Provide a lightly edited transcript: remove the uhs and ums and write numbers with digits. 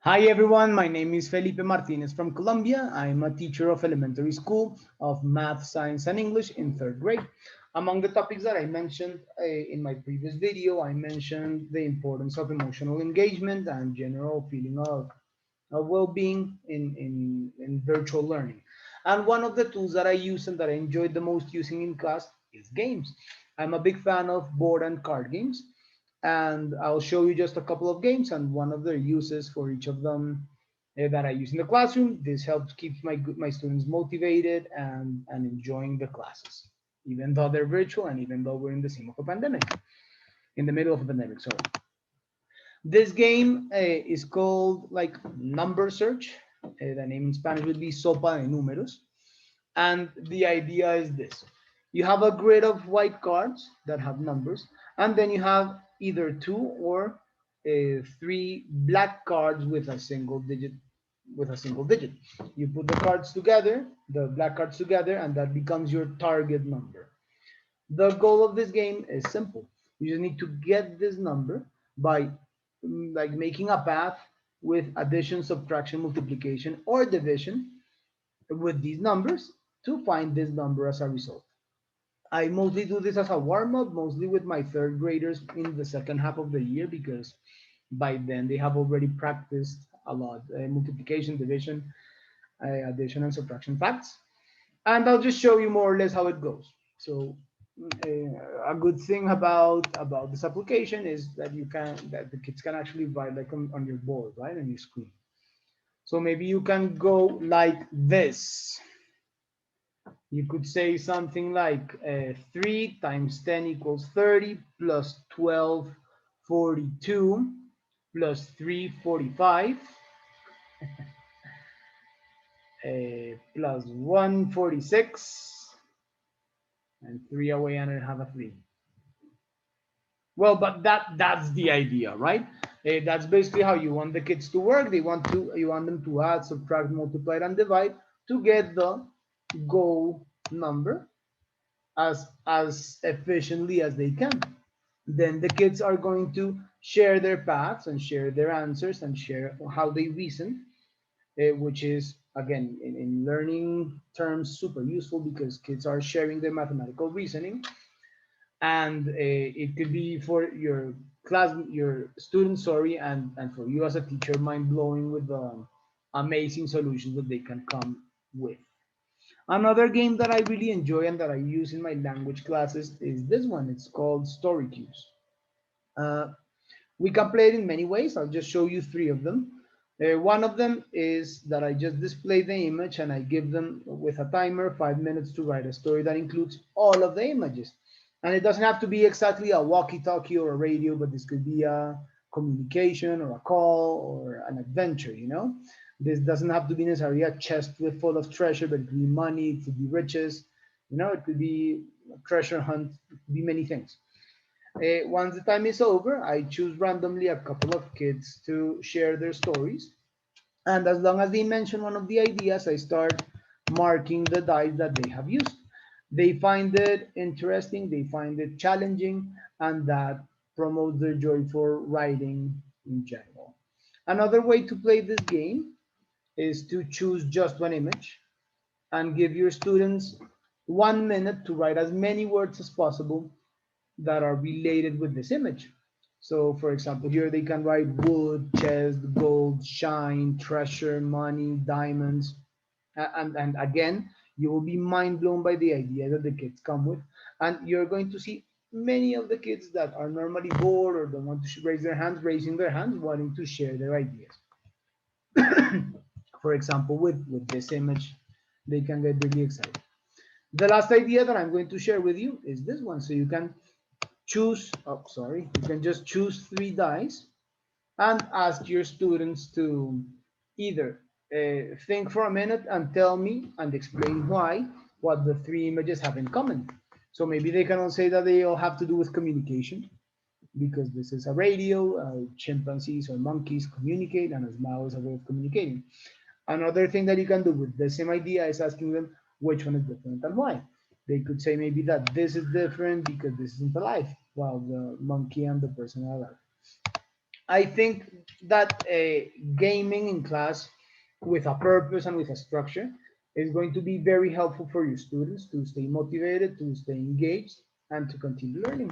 Hi everyone, my name is Felipe Martínez from Colombia. I'm a teacher of elementary school of math, science, and English in third grade. Among the topics that I mentioned in my previous video, I mentioned the importance of emotional engagement and general feeling of well-being in virtual learning. And one of the tools that I use and that I enjoyed the most using in class is games. I'm a big fan of board and card games, and I'll show you just a couple of games and one of their uses for each of them that I use in the classroom. This helps keep my students motivated and enjoying the classes, even though they're virtual and even though we're in the same of a pandemic, in the middle of a pandemic. Sorry. This game is called like number search. The name in Spanish would be Sopa de Números. And the idea is this. You have a grid of white cards that have numbers, and then you have either two or three black cards with a single digit. You put the cards together, the black cards together, and that becomes your target number. The goal of this game is simple. You just need to get this number by like making a path with addition, subtraction, multiplication, or division with these numbers to find this number as a result. I mostly do this as a warm up, mostly with my third graders in the second half of the year because by then they have already practiced a lot multiplication, division, addition, and subtraction facts. And I'll just show you more or less how it goes. So a good thing about this application is that the kids can actually write like on your board, right, on your screen. So maybe you can go like this. You could say something like 3 times 10 equals 30 plus 12, 42 plus 3, 45 plus 1, 46 and 3 away and I have a 3. Well, but that's the idea, right? That's basically how you want the kids to work. You want them to add, subtract, multiply, and divide to get the goal number as efficiently as they can. Then the kids are going to share their paths and share their answers and share how they reason, which is again in learning terms super useful because kids are sharing their mathematical reasoning, and it could be for your students, sorry, and for you as a teacher, mind blowing with the amazing solutions that they can come with. Another game that I really enjoy and that I use in my language classes is this one. It's called Story Cues. Uh, we can play it in many ways. I'll just show you three of them. One of them is that I just display the image and I give them with a timer 5 minutes to write a story that includes all of the images. And it doesn't have to be exactly a walkie-talkie or a radio, but this could be a communication or a call or an adventure, you know? This doesn't have to be necessarily a chest with full of treasure, but it could be money, it could be riches, you know, it could be a treasure hunt, it could be many things. Once the time is over, I choose randomly a couple of kids to share their stories. And as long as they mention one of the ideas, I start marking the dice that they have used. They find it interesting, they find it challenging, and that promotes their joy for writing in general. Another way to play this game is to choose just one image and give your students 1 minute to write as many words as possible that are related with this image. So, for example, here they can write wood, chest, gold, shine, treasure, money, diamonds. And again, you will be mind blown by the idea that the kids come with. And you're going to see many of the kids that are normally bored or don't want to raise their hands, raising their hands, wanting to share their ideas. For example, with this image, they can get really excited. The last idea that I'm going to share with you is this one. So you can choose, oh, sorry, you can just choose three dice and ask your students to either think for a minute and tell me and explain why what the three images have in common. So maybe they can all say that they all have to do with communication because this is a radio, chimpanzees or monkeys communicate, and a smile is a way of communicating. Another thing that you can do with the same idea is asking them which one is different and why. They could say maybe that this is different because this isn't alive, while the monkey and the person are alive. I think that gaming in class with a purpose and with a structure is going to be very helpful for your students to stay motivated, to stay engaged, and to continue learning.